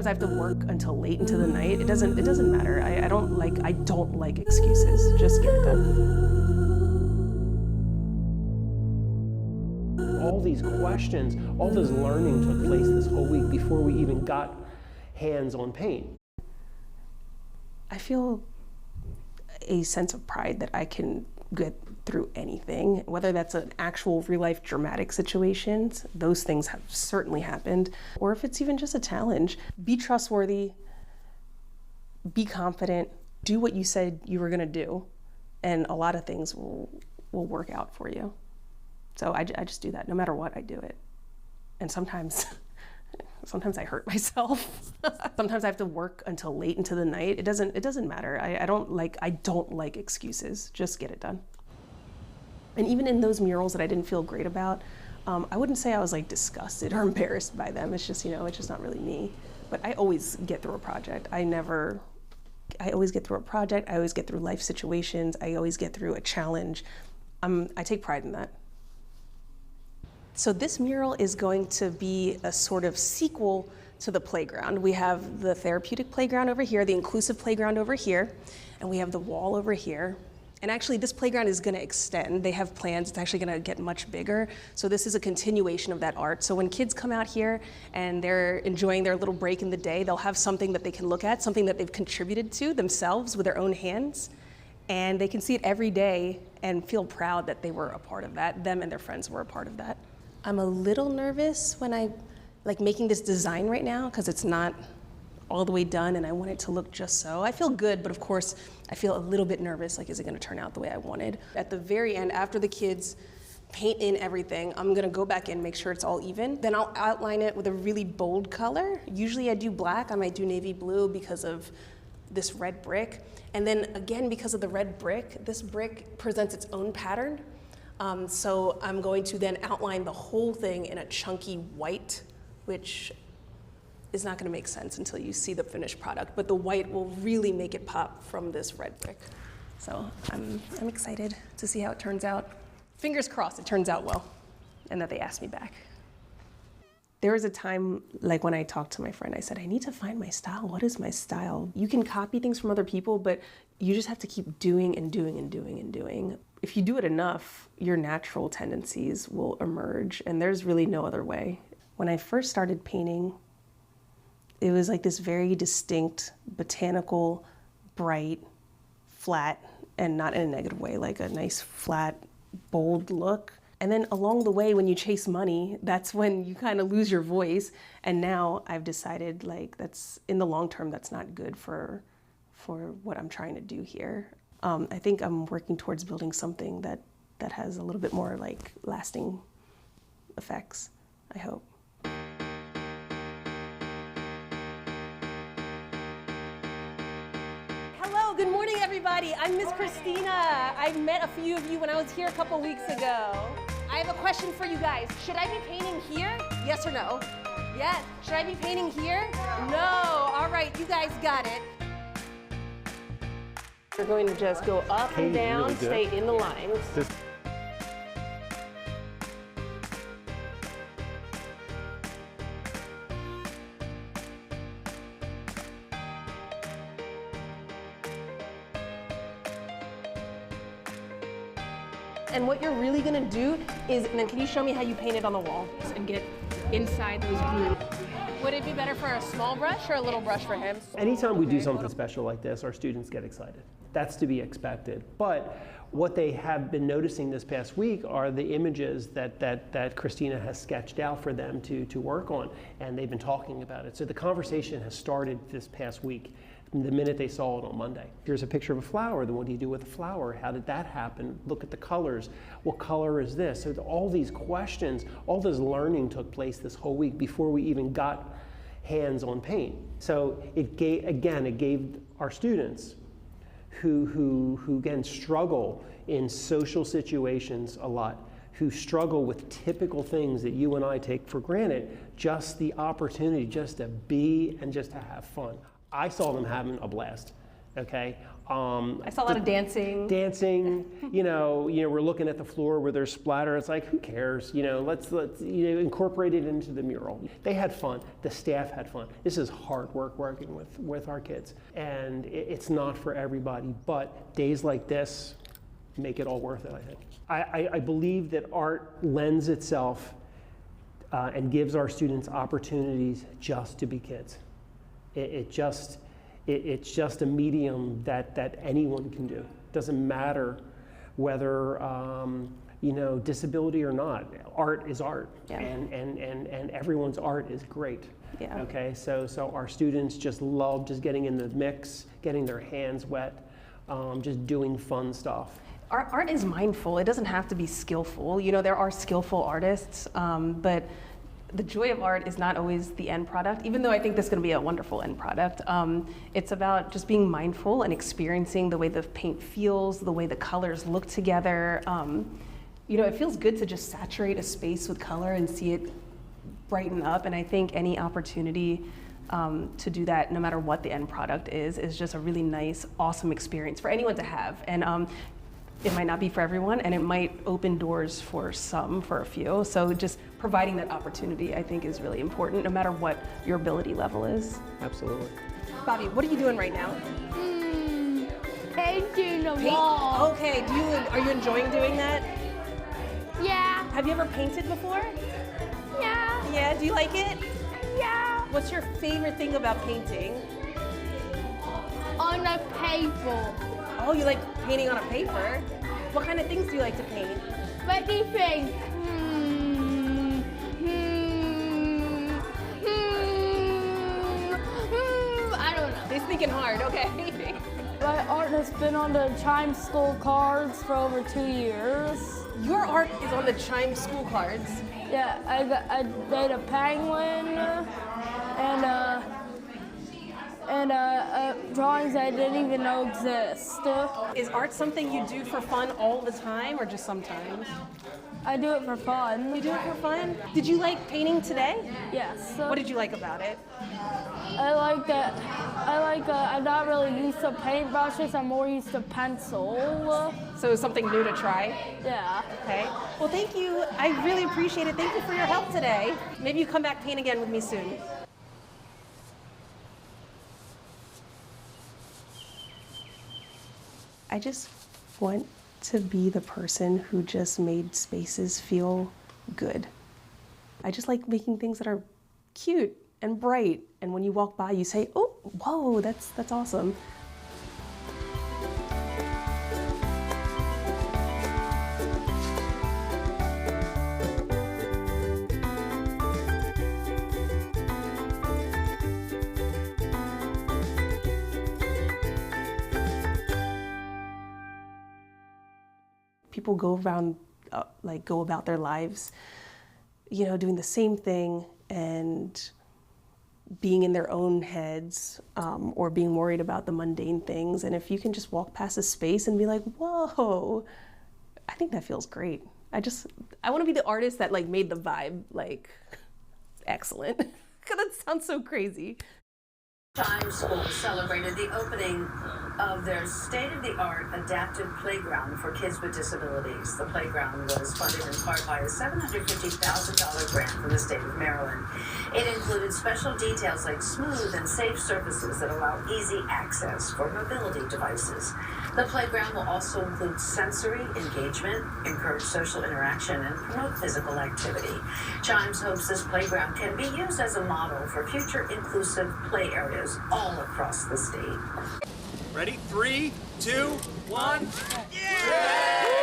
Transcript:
Sometimes I have to work until late into the night. It doesn't matter. I don't like excuses. Just get it done. All these questions, all this learning took place this whole week before we even got hands on paint. I feel a sense of pride that I can get through anything, whether that's an actual real life dramatic situations, those things have certainly happened, or if it's even just a challenge. Be trustworthy, be confident, do what you said you were gonna do, and a lot of things will work out for you. So I just do that. No matter what, I do it. And sometimes I hurt myself. Sometimes I have to work until late into the night. It doesn't matter. I don't like excuses. Just get it done. And even in those murals that I didn't feel great about, I wouldn't say I was like disgusted or embarrassed by them. It's just, it's just not really me. But I always get through a project. I always get through a project. I always get through life situations. I always get through a challenge. I take pride in that. So this mural is going to be a sort of sequel to the playground. We have the therapeutic playground over here, the inclusive playground over here, and we have the wall over here. And actually this playground is gonna extend. They have plans, it's actually gonna get much bigger. So this is a continuation of that art. So when kids come out here and they're enjoying their little break in the day, they'll have something that they can look at, something that they've contributed to themselves with their own hands. And they can see it every day and feel proud that they were a part of that. Them and their friends were a part of that. I'm a little nervous when I making this design right now because it's not all the way done and I want it to look just so. I feel good, but of course I feel a little bit nervous, is it gonna turn out the way I wanted? At the very end, after the kids paint in everything, I'm gonna go back in, make sure it's all even. Then I'll outline it with a really bold color. Usually I do black, I might do navy blue because of this red brick. And then again, because of the red brick, this brick presents its own pattern. So I'm going to then outline the whole thing in a chunky white, which is not going to make sense until you see the finished product, but the white will really make it pop from this red brick. So I'm excited to see how it turns out. Fingers crossed it turns out well and that they ask me back. There was a time, when I talked to my friend, I said, I need to find my style. What is my style? You can copy things from other people, but you just have to keep doing and doing and doing and doing. If you do it enough, your natural tendencies will emerge, and there's really no other way. When I first started painting, it was like this very distinct, botanical, bright, flat, and not in a negative way, like a nice, flat, bold look. And then along the way, when you chase money, that's when you kind of lose your voice. And now I've decided that's, in the long term, that's not good for what I'm trying to do here. I think I'm working towards building something that has a little bit more lasting effects, I hope. Hello, good morning everybody. I'm Miss Christina. I met a few of you when I was here a couple weeks ago. I have a question for you guys. Should I be painting here? Yes or no? Yes. Should I be painting here? No. All right, you guys got it. We're going to just go up and down, really stay in the lines. And what you're really gonna do is, and then can you show me how you paint it on the wall? And get inside those grooves. Would it be better for a small brush or a little brush for him? Anytime we do something special like this, our students get excited. That's to be expected. But what they have been noticing this past week are the images that Christina has sketched out for them to work on, and they've been talking about it. So the conversation has started this past week, the minute they saw it on Monday. Here's a picture of a flower, then what do you do with a flower? How did that happen? Look at the colors. What color is this? So all these questions, all this learning took place this whole week before we even got hands on paint. So it gave our students who again struggle in social situations a lot, who struggle with typical things that you and I take for granted, just the opportunity just to be and just to have fun. I saw them having a blast, okay? I saw a lot of dancing. Dancing, we're looking at the floor where there's splatter. It's like, who cares? Let's incorporate it into the mural. They had fun. The staff had fun. This is hard work working with our kids, and it's not for everybody. But days like this make it all worth it, I think. I believe that art lends itself and gives our students opportunities just to be kids. It's just a medium that anyone can do. Doesn't matter whether disability or not. Art is art, yeah. and everyone's art is great. Yeah. Okay, so our students just love just getting in the mix, getting their hands wet, just doing fun stuff. Art is mindful. It doesn't have to be skillful. There are skillful artists, but the joy of art is not always the end product, even though I think this is going to be a wonderful end product. It's about just being mindful and experiencing the way the paint feels, the way the colors look together. It feels good to just saturate a space with color and see it brighten up, and I think any opportunity to do that, no matter what the end product is just a really nice, awesome experience for anyone to have. And it might not be for everyone, and it might open doors for a few. So just providing that opportunity, I think, is really important, no matter what your ability level is. Absolutely. Bobby, what are you doing right now? Painting a wall. Okay, are you enjoying doing that? Yeah. Have you ever painted before? Yeah. Yeah, do you like it? Yeah. What's your favorite thing about painting? On a paper. Oh, you like painting on a paper? What kind of things do you like to paint? What do you think? I don't know. He's thinking hard, okay. My art has been on the Chime School cards for over 2 years. Your art is on the Chime School cards. Yeah, I made a penguin and drawings I didn't even know exist. Is art something you do for fun all the time or just sometimes? I do it for fun. You do it for fun? Did you like painting today? Yes. What did you like about it? I like that. I'm not really used to paintbrushes. I'm more used to pencil. So something new to try? Yeah. Okay. Well, thank you. I really appreciate it. Thank you for your help today. Maybe you come back paint again with me soon. I just want to be the person who just made spaces feel good. I just like making things that are cute and bright, and when you walk by, you say, "Oh, whoa, that's awesome." People go about their lives, doing the same thing and being in their own heads, or being worried about the mundane things. And if you can just walk past a space and be like, whoa, I think that feels great. I want to be the artist that made the vibe excellent. That sounds so crazy. Chime School celebrated the opening of their state-of-the-art adaptive playground for kids with disabilities. The playground was funded in part by a $750,000 grant from the state of Maryland. It included special details like smooth and safe surfaces that allow easy access for mobility devices. The playground will also include sensory engagement, encourage social interaction, and promote physical activity. Chimes hopes this playground can be used as a model for future inclusive play areas all across the state. Ready? 3, 2, 1. Yeah!